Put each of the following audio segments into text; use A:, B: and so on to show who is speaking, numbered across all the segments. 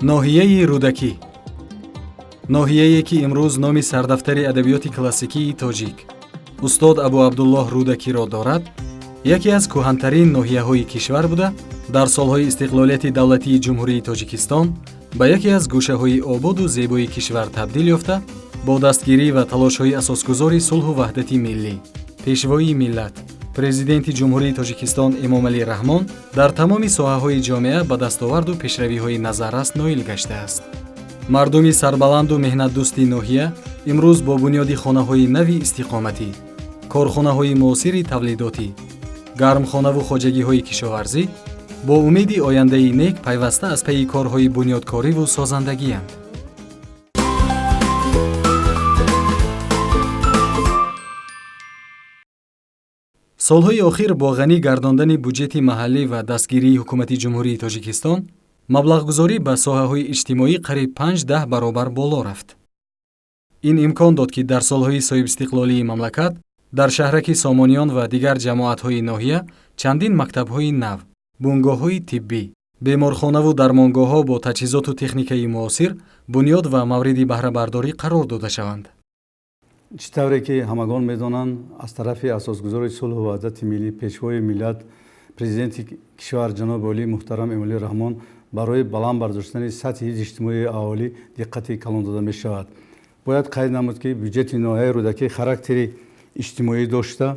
A: ноҳияи рӯдакӣ. ноҳияе ки имрӯз номи сардафтари адабиёти классикии тоҷик устод абу абдуллоҳ рӯдакиро дорад, яке аз кӯҳантарин ноҳияҳои кишвар буда, дар солҳои истиқлолияти давлатии ҷумҳурии Тоҷикистон ба яке аз гӯшаҳои ободу зебои кишвар табдил ёфта, бо дастгирӣ ва талошҳои асосгузори сулҳу ваҳдати миллӣ, пешвои миллат, президенти ҷумҳурии Тоҷикистон Эмомалӣ Раҳмон дар тамоми соҳаҳои ҷомеа ба дастоварду пешравиҳои назаррас ноил гаштааст. мардуми сарбаланду меҳнатдӯсти ноҳия имрӯз бо бунёди хонаҳои нави истиқоматӣ, корхонаҳои муосири тавлидотӣ, гармхонаву хоҷагиҳои кишоварзӣ бо умеди ояндаи нек пайваста аз пайи корҳои бунёдкориву созандагианд. солҳои охир бо ғанӣ гардондани буҷети маҳаллӣ ва дастгирии ҳукумати ҷумҳурии Тоҷикистон, маблағгузорӣ ба соҳаҳои иҷтимоӣ қариб 5-10 баробар боло рафт. ин имкон дод, ки дар солҳои соҳибистиқлолии мамлакат дар шаҳраки Сомониён ва дигар ҷамоатҳои ноҳия чандин мактабҳои нав, бунгоҳҳои тиббӣ, беморхонаву дармонгоҳҳо бо таҷҳизоту техникаи муосир бунёд ва мавриди баҳрабардорӣ қарор дода шаванд.
B: чӣ тавре ки ҳамагон медонанд, аз тарафи асосгузори сулҳу ваҳдати миллӣ, пешвои миллат, президенти кишвар ҷаноби олии муҳтарам Эмомалӣ Раҳмон барои баланд бардоштани сатҳи иҷтимоии аҳолӣ диққати калон дода мешавад. бояд қайд намуд, ки бюҷети ноҳияи рӯдакӣ характери иҷтимоӣ дошта,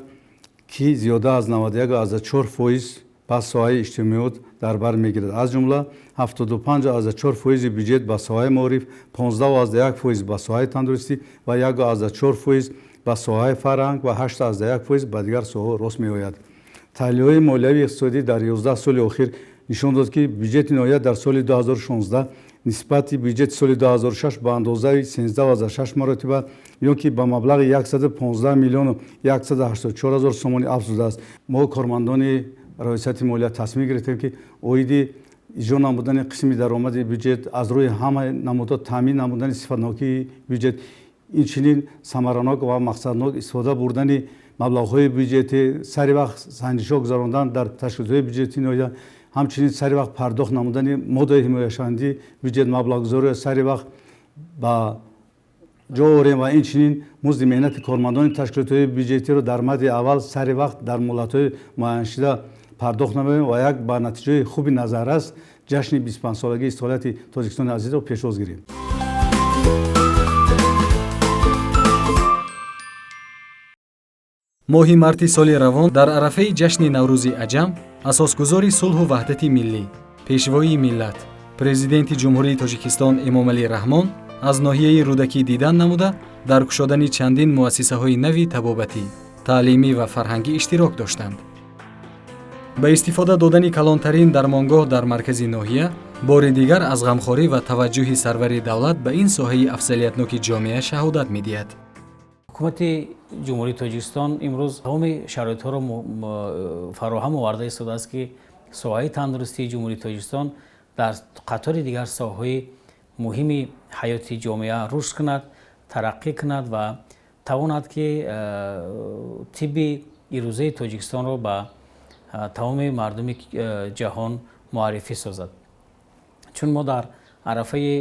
B: ки зиёда аз 91,4% ба соҳаи иҷтимоиёт дар бар мегирад. аз ҷумла 75,4% бюҷет ба соҳаи маориф, 15,1% ба соҳаи тандурустӣ ва 1,4% ба соҳаи фарҳанг ва 8,1% ба дигар соҳаҳо рост меояд. таҳлилҳои молиявии иқтисодӣ дар 11 соли охир нишон дод, ки бюҷети ноҳия дар соли 2016 нисбати бюҷети соли 2006 ба андозаи 13,6 маротиба ё ки ба маблағи 115 миллиону 184 ҳазор сомонӣ афзудааст. мо кормандони раёсати молия тасмим гирифтем, ки оиди иҷро намудани қисми даромади бюҷет, аз рӯи ҳама намудҳо таъмин намудани сифатнокии бюҷет, инчунин самаранок ва мақсаднок истифода бурдани маблағҳои бюҷетӣ, сари вақт санҷишҳо гузарондан дар ташкилотҳои бюҷетии ноҳия, ҳамчунин сари вақт пардохт намудани моддаи ҳимояшавандии бюҷет, маблағгузорӣ сари вақт ба ҷо орем ва инчунин музди меҳнати кормандони ташкилотҳои бюҷетиро дар мадди аввал сари вақт дар муҳлатҳои муайяншуда пардохт намоем ва як ба натиҷаи хуби назаррас ҷашни 25-солагии истиқлолияти Тоҷикистони азизро пешвоз гирем.
A: моҳи марти соли равон дар арафаи ҷашни Наврӯзи аҷам асосгузори сулҳу ваҳдати миллӣ, пешвои миллат, президенти ҷумҳурии Тоҷикистон Эмомалӣ Раҳмон аз ноҳияи рӯдакӣ дидан намуда дар кушодани чандин муассисаҳои нави табобатӣ, таълимӣ ва фарҳангӣ иштирок доштанд. ба истифода додани калонтарин дармонгоҳ дар маркази ноҳия, бори дигар аз ғамхорӣ ва таваҷҷӯҳи сарвари давлат ба ин соҳаи афзалиятноки ҷомеа шаҳодат медиҳад.
C: ҳукумати ҷумҳурии Тоҷикистон имрӯз тамоми шароитҳоро фароҳам оварда истодааст, ки соҳаи тандурустии ҷумҳурии Тоҷикистон дар қатори дигар соҳаҳои муҳими ҳаёти ҷомеа рушд кунад, тараққӣ кунад ва тавонад, ки тибби ирӯзаи Тоҷикистонро ба тамоми мардуми ҷаҳон муаррифӣ созад. чун мо дар арафаи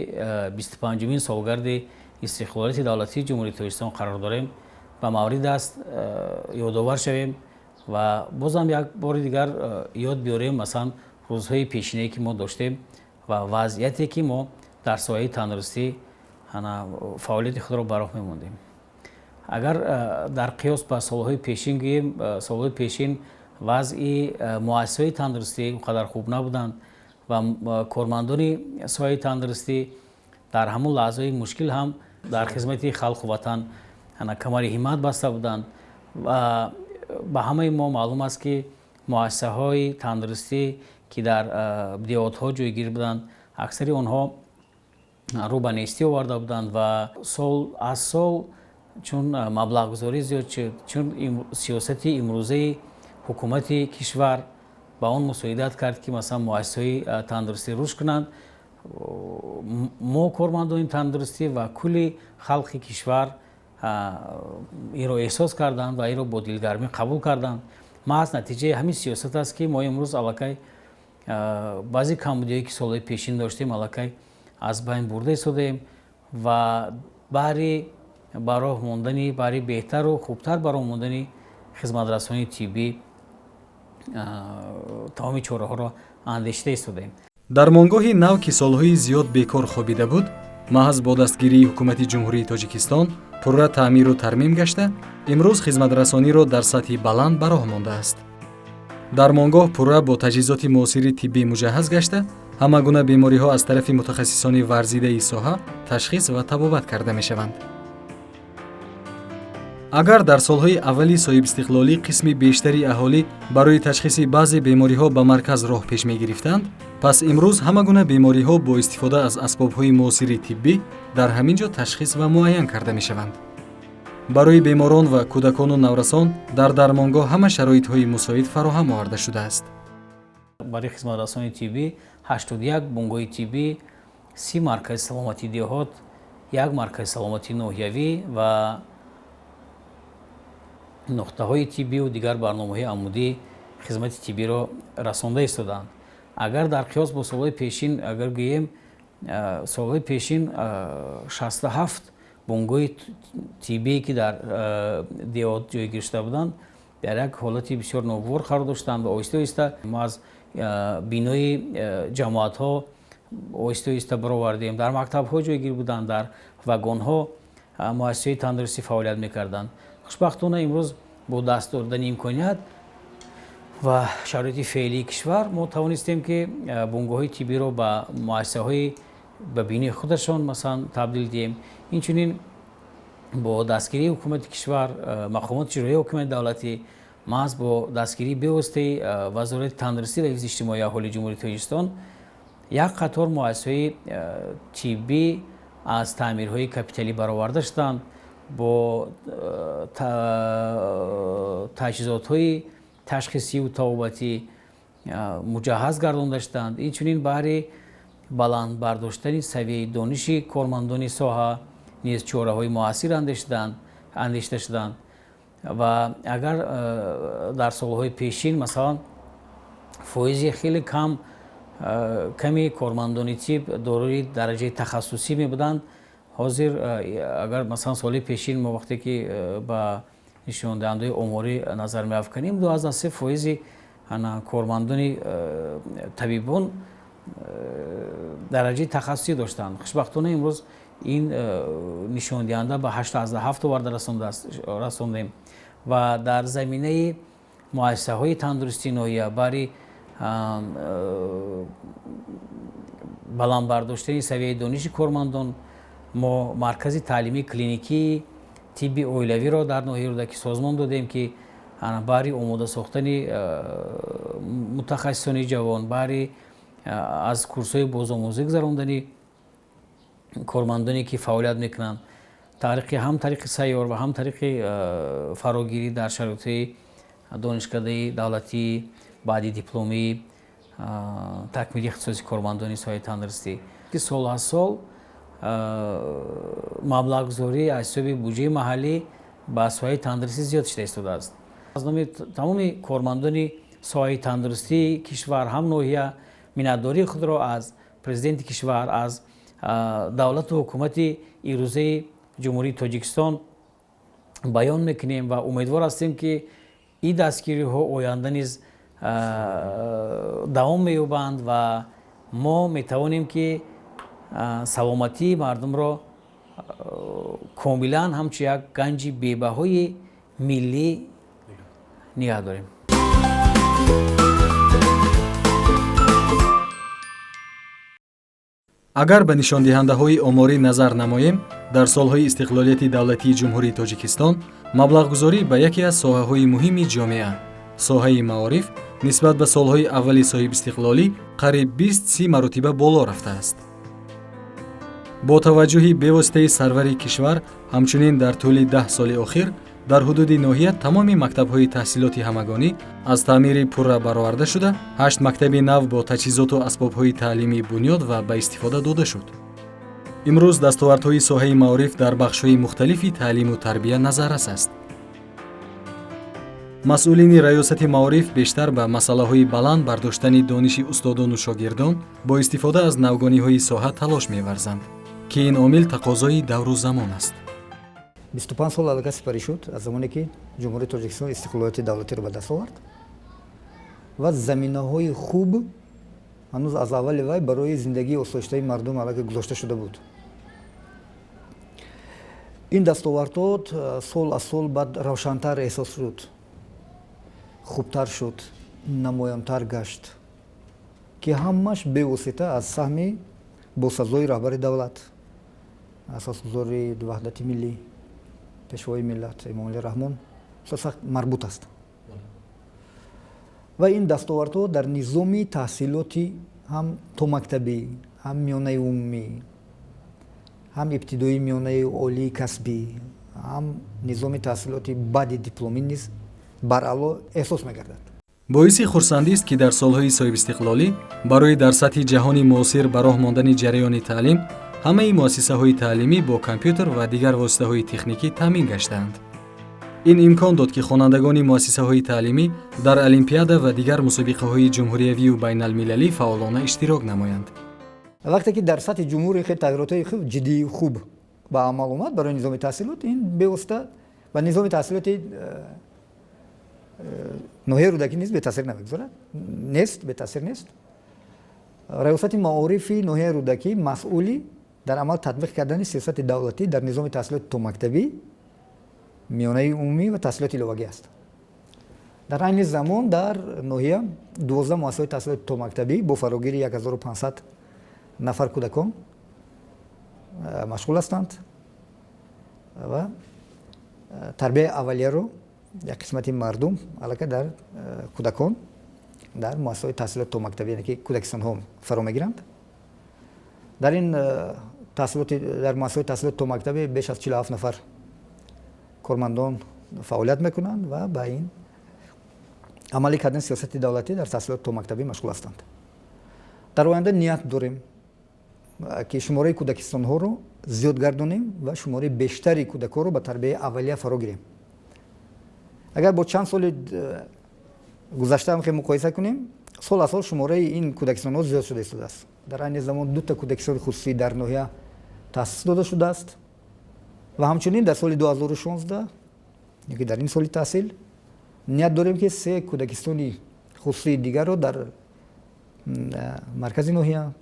C: 25-умин солгарди истиқлолияти давлатии ҷумҳурии Тоҷикистон қарор дорем, ба маврид аст ёдовар шавем ва бозам як бори дигар ёд биёрем масалан рӯзҳои пешинае ки мо доштем ва вазъияте ки мо дар соҳаи тандурустӣ фаъолияти худро ба роҳ мемондем. агар дар қиёс ба солҳои пешин гӯем, солҳои пешин вазъи муассисаҳои тандурустӣ он қадар хуб набуданд ва кормандони соҳаи тандурустӣ дар ҳамон лаҳзаҳои мушкил ҳам дар хизмати халқу ватан камари ҳиммат баста буданд ва ба ҳамаи мо маълум аст, ки муассисаҳои тандурустӣ ки дар диҳотҳо ҷойгир буданд, аксари онҳо рӯ ба нестӣ оварда буданд ва сол аз сол чун маблағгузорӣ зиёд шуд, чун сиёсати имрӯзаи ҳукумати кишвар ба он мусоидат кард, ки масалан муассисаҳои тандурустӣ рушд кунанд, мо кормандони тандурустӣ ва кулли халқи кишвар иро эҳсос карданд ва иро бо дилгармӣ қабул карданд. маҳз натиҷаи ҳамин сиёсат аст, ки мо имрӯз аллакай баъзе камбудиҳое ки солҳои пешин доштем аллакай аз байн бурда истодем ва баҳри бароҳ мондани баҳри беҳтару хубтар бароҳ мондани хизматрасонии тиббӣ тамоми чораҳоро андешида истодем.
A: дармонгоҳи нав ки солҳои зиёд бекор хобида буд, маҳз бо дастгирии ҳукумати ҷумҳурии тоҷикистон пурра таъмиру тармим гашта, имрӯз хизматрасониро дар сатҳи баланд бароҳ мондааст. дармонгоҳ пурра бо таҷҳизоти муосири тиббӣ муҷаҳҳаз гашта, ҳама гуна бемориҳо аз тарафи мутахассисони варзидаи соҳа ташхис ва табобат карда мешаванд. агар дар солҳои аввали соҳибистиқлолӣ қисми бештари аҳолӣ барои ташхиси баъзе бемориҳо ба марказ роҳ пеш мегирифтанд, пас имрӯз ҳама гуна бемориҳо бо истифода аз асбобҳои муосири тиббӣ дар ҳамин ҷо ташхис ва муайян карда мешаванд. барои беморон ва кӯдакону наврасон дар дармонгоҳ ҳама шароитҳои мусоид фароҳам оварда шудааст.
C: барои хизматрасони тиббӣ 81 бунгоҳи тиббӣ, 30 маркази саломатии деҳот, 1 маркази саломатии ноҳиявӣ ва нуқтаҳои тиббию дигар барномаҳои амудии хизмати тиббиро расонда истоданд. агар дар қиёс бо солҳои пешин агар гӯем, солҳои пешин 67 бунгоҳи тиббие ки дар деҳот ҷойгир шуда буданд дар як ҳолати бисёр ногувор қарор доштанд ва оҳиста оҳиста мо аз бинои ҷамоатҳо оҳиста оҳиста баровардем. дар мактабҳо ҷойгир буданд, дар вагонҳо муассисаҳои тандурустӣ фаъолият мекарданд. хушбахтона имрӯз бо даст додани имконият ва шароити феълии кишвар мо тавонистем ки бунгоҳои тиббиро ба муассисаҳои ба бинои худашон масалан табдил диҳем. инчунин бо дастгирии ҳукумати кишвар, мақомоти иҷроии ҳокимияти давлатӣ, маҳз бо дастгирии бевоситаи вазорати тандурустӣ ва ҳифзи иҷтимоии аҳолии ҷумҳурии тоҷикистон як қатор муассисаҳои тиббӣ аз таъмирҳои капиталӣ бароварда шуданд, бо таҷҳизотҳои ташхисию табобатӣ муҷаҳҳаз гардонда шуданд. инчунин баҳри баланд бардоштани савияи дониши кормандони соҳа низ чораҳои муассир андешида шуданд. ва агар дар солҳои пешин масалан фоизи хеле ками кормандони тиб дорои дараҷаи тахассусӣ мебуданд, ҳозир агар масалан солҳои пешин мо вақте ки ба нишондиҳандаҳои оморӣ назар меафканем 2-3% кормандони табибон дараҷаи тахассусӣ доштанд. хушбахтона имрӯз ин нишондиҳанда ба 87 оварда расондем ва дар заминаи муассисаҳои тандурустии ноҳия баъри баландбардоштани савияи дониши кормандон мо маркази таълимии клиникии тибби оилавиро дар ноҳияи рӯдакӣ созмон додем ки баъри омода сохтани мутахассисони ҷавон, баъри аз курсҳои бозомӯзӣ гузарондани кормандоне ки фаъолият мекунанд ҳам тариқи сайёр ва ҳам тариқи фарогирӣ дар шароитҳои донишкадаи давлатӣ баъди дипломии такмилии ихтисоси кормандони соҳаи тандурустӣ ки солҳа сол маблағгузорӣ аз ҳисоби буҷаи маҳаллӣ ба соҳаи тандурустӣ зиёд шуда истодааст. аз номи тамоми кормандони соҳаи тандурустии кишвар ҳам ноҳия миннатдории худро аз президенти кишвар, аз давлату ҳукумати ирӯзаи ҷумҳурии тоҷикистон баён мекунем ва умедвор ҳастем ки ин дастгириҳо оянда низ давом меёбанд ва мо метавонем ки саломатии мардумро комилан ҳамчун як ганҷи бебаҳои миллӣ нигаҳ дорем.
A: агар ба нишондиҳандаҳои оморӣ назар намоем, дар солҳои истиқлолияти давлатии ҷумҳурии тоҷикистон маблағгузорӣ ба яке аз соҳаҳои муҳими ҷомеа, соҳаи маориф, нисбат ба солҳои аввали соҳибистиқлолӣ қариб 20-30 маротиба боло рафтааст. бо таваҷҷӯҳи бевоситаи сарвари кишвар, ҳамчунин дар тӯли 10 соли охир дар ҳудуди ноҳия тамоми мактабҳои таҳсилоти ҳамагонӣ аз таъмири пурра бароварда шуда, 8 мактаби нав бо таҷҳизоту асбобҳои таълимӣ бунёд ва ба истифода дода шуд. имрӯз дастовардҳои соҳаи маориф дар бахшҳои мухталифи таълиму тарбия назаррас аст. масъулини раёсати маориф бештар ба масъалаҳои баланд бардоштани дониши устодону шогирдон бо истифода аз навгониҳои соҳа талош меварзанд ки ин омил тақозои давру замон аст.
D: 25 сол аллакай сипарӣ шуд аз замоне ки ҷумҳурии Тоҷикистон истиқлолияти давлатиро ба даст овард ва заминаҳои хуб ҳанӯз аз аввали вай барои зиндагии осоиштаи мардум аллакай гузошта шуда буд. ин дастовардҳо сол аз сол баъд равшантар эҳсос шуд, хубтар шуд, намоёнтар гашт ки ҳамаш бевосита аз саҳми босазои раҳбари давлат, асосгузори ваҳдати миллӣ, пешвои миллат Эмомалӣ Раҳмон марбут аст. ва ин дастовардҳо дар низоми таҳсилоти ҳам томактабӣ, ҳам миёнаи умумӣ, ҳам ибтидоӣ миёнаи олии касбӣ, ҳам низоми таҳсилоти баъди дипломӣ низ баръало эҳсос мегардад.
A: боиси хурсандист ки дар солҳои соҳибистиқлолӣ барои дар сатҳи ҷаҳони муосир ба роҳ мондани ҷараёни таълим ҳамаи муассисаҳои таълимӣ бо компютер ва дигар воситаҳои техникӣ таъмин гаштаанд. ин имкон дод ки хонандагони муассисаҳои таълимӣ дар олимпиада ва дигар мусобиқаҳои ҷумҳуриявию байналмилалӣ фаъолона иштирок намоянд.
D: вақте ки дар сатҳи ҷумҳури хеле тағйиротҳои ҷиддии хуб ба амал омад барои низоми таҳсилот, ин бевосита ва низоми таҳсилоти ноҳияи рӯдакӣ низ бетаъсир намегузорад, бетаъсир нест. раёсати маорифи ноҳияи рӯдакӣ масъули дар амал татбиқ кардани сиёсати давлатӣ дар низоми таҳсилоти томактабӣ, миёнаи умумӣ ва таҳсилоти иловагӣ аст. дар айни замон дар ноҳия 12 муассисаҳои таҳсилоти томактабӣ бо фарогири 1500 нафар кӯдакон машғул ҳастанд ва тарбияи аввалияро як қисмати мардум аллакай дар кӯдакон дар муассисаҳои таҳсилоти томактабӣ, яъне ки кӯдакистонҳо фаро мегиранд. дар ин дар муассисаҳои таҳсилоти томактабӣ беш аз 47 нафар кормандон фаъолият мекунанд ва ба ин амалӣ кардани сиёсати давлатӣ дар таҳсилоти томактабӣ машғул ҳастанд. дар оянда ният дорем ки шумораи кӯдакистонҳоро зиёд гардонем ва шумораи бештари кӯдаконро ба тарбияи аввалия фаро гирем. агар бо чанд соли гузашта мехоҳем муқоиса кунем, сол аз сол шумораи ин кӯдакистонҳо зиёд шуда истодааст. дар айни замон 2 кӯдакистони хусусӣ дар ноҳия таъсис дода шудааст ва ҳамчунин дар соли 2016 яки дар ин соли таҳсил ният дорем ки 3 кӯдакистони хусусии дигарро дар маркази ноҳия,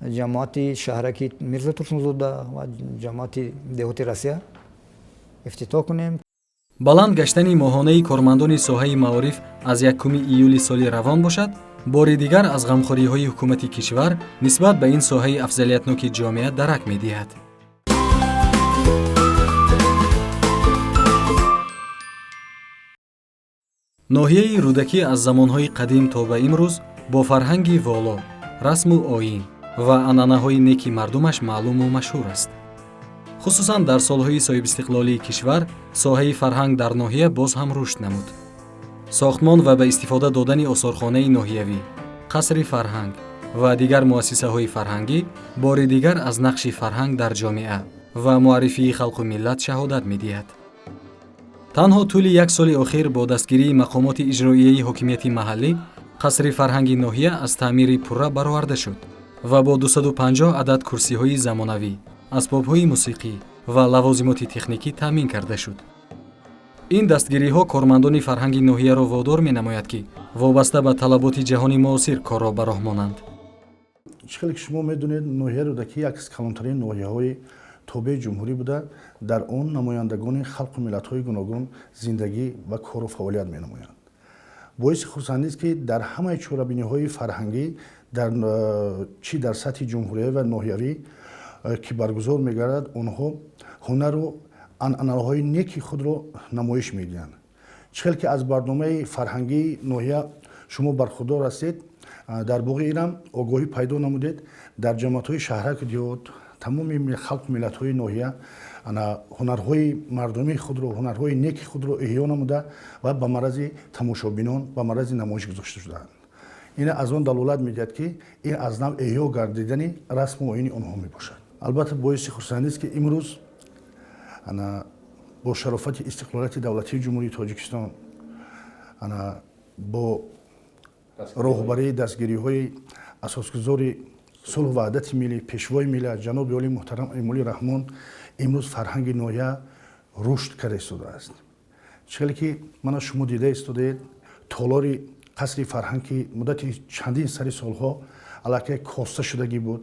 D: ҷамоати шаҳраки Мирзо Турсунзода ва ҷамоати деҳоти Россия ифтитоҳ кунем.
A: баланд гаштани моҳонаи кормандони соҳаи маориф аз 1 июли соли равон бошад, бори дигар аз ғамхориҳои ҳукумати кишвар нисбат ба ин соҳаи афзалиятноки ҷомеа дарак медиҳад. ноҳияи рӯдакӣ аз замонҳои қадим то ба имрӯз бо фарҳанги воло, расму оин ва анъанаҳои неки мардумаш маълуму машҳур аст. хусусан дар солҳои соҳибистиқлолии кишвар соҳаи фарҳанг дар ноҳия боз ҳам рушд намуд. сохтмон ва ба истифода додани осорхонаи ноҳиявӣ, қасри фарҳанг ва дигар муассисаҳои фарҳангӣ бори дигар аз нақши фарҳанг дар ҷомеа ва муаррифии халқу миллат шаҳодат медиҳад. танҳо тӯли 1 соли охир бо дастгирии мақомоти иҷроияи ҳокимияти маҳаллӣ қасри фарҳанги ноҳия аз таъмири пурра бароварда шуд ва бо 250 адад курсиҳои замонавӣ, асбобҳои мусиқӣ ва лавозимоти техникӣ таъмин карда шуд. ин дастгириҳо кормандони фарҳанги ноҳияро водор менамояд ки вобаста ба талаботи ҷаҳони муосир корро ба роҳ монанд.
E: чӣ ки шумо медонед, ноҳияи рӯдакӣ як аз калонтарин ноҳияҳои тобеи ҷумҳурӣ буда, дар он намояндагони халқу миллатҳои гуногун зиндагӣ ва кору фаъолият менамоянд. боиси хурсандист ки дар ҳамаи чорабиниҳои фарҳангӣ чӣ дар сатҳи ҷумҳурия ва ноҳиявӣ ки баргузор мегардад, онҳо ҳунару анъанаҳои неки худро намоиш медиҳанд. чихел ки аз барномаи фарҳангии ноҳия шумо бархурдор ҳастед, дар боғи ирам огоҳӣ пайдо намудед, дар ҷамоатҳои шаҳраку диҳот тамоми халқу миллатҳои ноҳия ҳунарҳои мардумии худро, ҳунарҳои неки худро эҳё намуда ва ба марази тамошобинон, ба марази намоиш гузошта шудаанд. ин аз он далолат медиҳад ки ин аз нав эҳё гардидани расму оини онҳо мебошад. албатта боиси хурсандист ки имрӯз бо шарофати истиқлолияти давлатии ҷумҳурии Тоҷикистон бо роҳбарии дастгириҳои асосгузори сулҳ ваҳдати миллӣ пешвои миллат ҷаноби олии муҳтарам эмомалӣ раҳмон имрӯз фарҳанги ноҳия рушд карда истодааст. чиқале ки мана шумо дида истодаед толори қасри фарҳанг ки муддати чандин сари солҳо аллакай коста шудагӣ буд,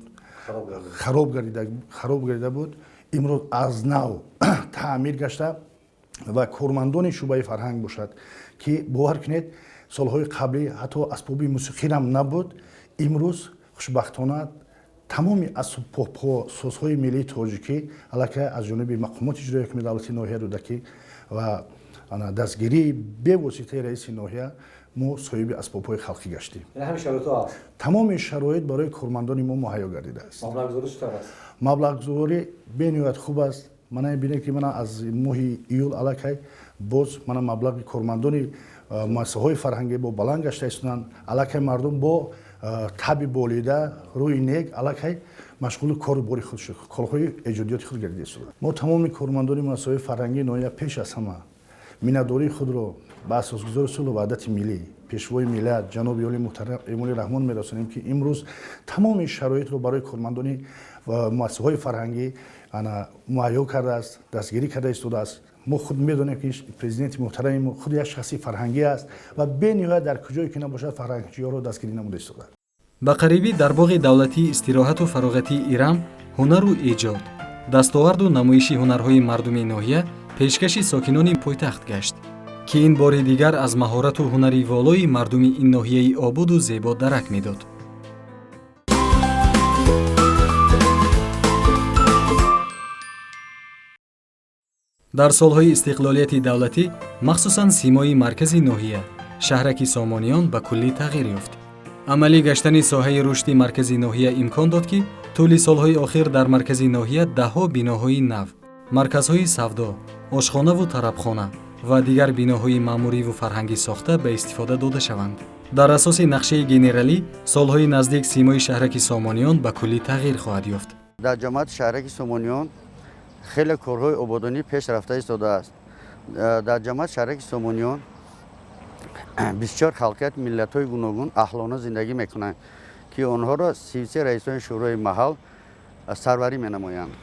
E: хароб гардида буд, имрӯз аз нав таъмир гашта ва кормандони шуъбаи фарҳанг бошад ки бовар кунед солҳои қаблӣ ҳатто асбоби мусиқиам набуд. имрӯз хушбахтона тамоми асбобсозҳои миллии тоҷикӣ аллакай аз ҷониби мақомоти иҷроии ҳукуми давлати ноҳияи рӯдакӣ ва дастгирии бевоситаи раиси ноҳия мо соҳиби асбобҳои халқӣ гаштем. тамоми шароит барои кормандони мо муҳайё гардидааст. маблағгузорӣ бениҳоят хуб аст. мана бинед ки мана аз моҳи июл аллакай боз мана маблағи кормандони муассисаҳои фарҳангӣ бо баланд гашта истоданд. аллакай мардум бо таби болида рӯи нег аллакай машғули кору бори худ шуд, корҳои эҷодиёти худ гардида истоданд. мо тамоми кормандони муассисаҳои фарҳангии ноҳия пеш аз ҳама миннатдории худро ба асосгузори сулҳу ваҳдати миллӣ пешвои миллат ҷаноби олии муҳтарам эмомалӣ раҳмон мерасонем ки имрӯз тамоми шароитро барои кормандони муассисаҳои фарҳангӣ муҳайё кардааст, дастгирӣ карда истодааст. мо худ медонем ки президенти муҳтарами мо худ як шахси фарҳангӣ аст ва бениҳоят дар куҷое ки набошад фарҳангчиёро дастгирӣ намуда истодааст.
A: ба қарибӣ дар боғи давлатии истироҳату фароғатии ирам ҳунару эҷод, дастоварду намоиши ҳунарҳои мардуми ноҳия пешкаши сокинони пойтахт гашт, ки ин бори дигар аз маҳорату ҳунари волои мардуми ин ноҳияи ободу зебо дарак медод. дар солҳои истиқлолияти давлатӣ махсусан симои маркази ноҳия шаҳраки Сомониён ба куллӣ тағйир ёфт. амалӣ гаштани соҳаи рушди маркази ноҳия имкон дод ки тӯли солҳои охир дар маркази ноҳия даҳҳо биноҳои нав, марказҳои савдо, ошхонаву тарабхона ва дигар биноҳои маъмуриву фарҳангӣ сохта ба истифода дода шаванд. дар асоси нақшаи генералӣ солҳои наздик симои шаҳраки Сомониён ба куллӣ тағйир хоҳад ёфт.
F: дар ҷамоати шаҳраки Сомониён хеле корҳои ободонӣ пеш рафта истодааст. дар ҷамоати шаҳраки Сомониён бисёр халқият миллатҳои гуногун аҳлона зиндагӣ мекунанд ки онҳоро 33 раисони шӯрои маҳал сарварӣ менамоянд.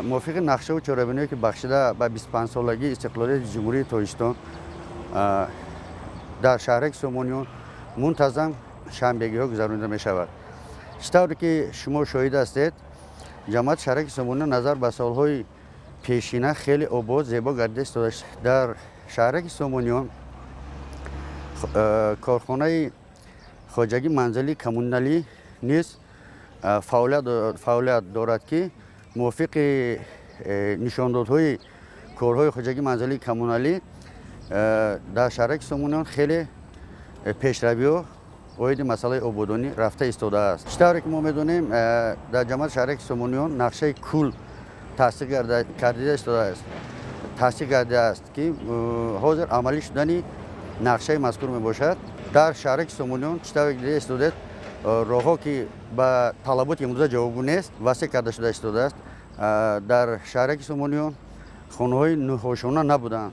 F: мувофиқи нақшаву чорабиное ки бахшида ба 25-солагии истиқлолияти ҷумҳурии Тоҷикистон дар шаҳраки Сомониён мунтазам шанбегиҳо гузаронида мешавад. чӣ тавре ки шумо шоҳид ҳастед, ҷамоати шаҳраки Сомониён назар ба солҳои пешина хеле обод зебо гардида истодааст. дар шаҳраки Сомониён корхонаи хоҷагӣ манзилии коммуналӣ низ фаъолият дорад ки мувофиқи нишондодҳои корҳои хоҷагӣ манзилии коммуналӣ дар шаҳраки Сомониён хеле пешравиҳо оиди масъалаи ободонӣ рафта истодааст. чӣ тавре ки мо медонем, дар ҷамоати шаҳраки Сомониён нақшаи кул тасдиқ гардидааст ки ҳозир амалӣ шудани нақшаи мазкур мебошад. дар шаҳраки Сомониён чӣ тавре дида истодед, роҳҳо ки ба талаботи имрӯза ҷавобгӯ нест васеъ карда шуда истодааст. дар шаҳраки Сомониён хонаҳои нӯҳошона набуданд,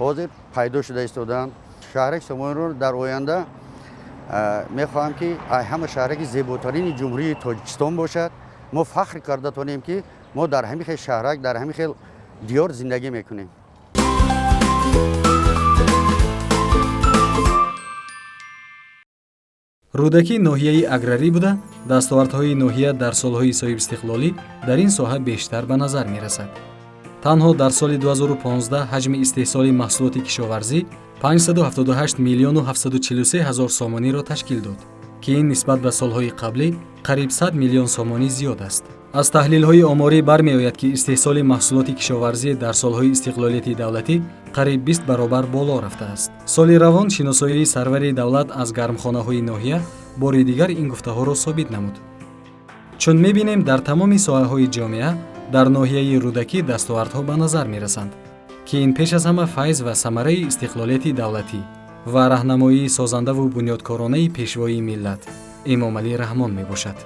F: ҳозир пайдо шуда истодаанд. шаҳраки Сомониёнро дар оянда мехоҳам ки ҳама шаҳраки зеботарини ҷумҳурии Тоҷикистон бошад. мо фахр карда тонем ки мо дар ҳамин хел шаҳрак, дар ҳамин хел диёр зиндагӣ мекунем.
A: рӯдаки ноҳияи аграрӣ буда, дастовардҳои ноҳия дар солҳои соҳибистиқлолӣ дар ин соҳа бештар ба назар мерасад. танҳо дар соли 2015 ҳаҷми истеҳсоли маҳсулоти кишоварзӣ 578 миллиону 743 ҳазор сомониро ташкил дод, ки ин нисбат ба солҳои қаблӣ қариб 100 миллион сомонӣ зиёд аст. аз таҳлилҳои оморӣ бармеояд ки истеҳсоли маҳсулоти кишоварзӣ дар солҳои истиқлолияти давлатӣ қариб 20 баробар боло рафтааст. соли равон шиносоии сарвари давлат аз гармхонаҳои ноҳия бори дигар ин гуфтаҳоро собит намуд. чун мебинем дар тамоми соҳаҳои ҷомеа дар ноҳияи рӯдакӣ дастовардҳо ба назар мерасанд, ки ин пеш аз ҳама файз ва самараи истиқлолияти давлатӣ ва раҳнамоии созандаву бунёдкоронаи пешвоии миллат Эмомалӣ Раҳмон мебошад.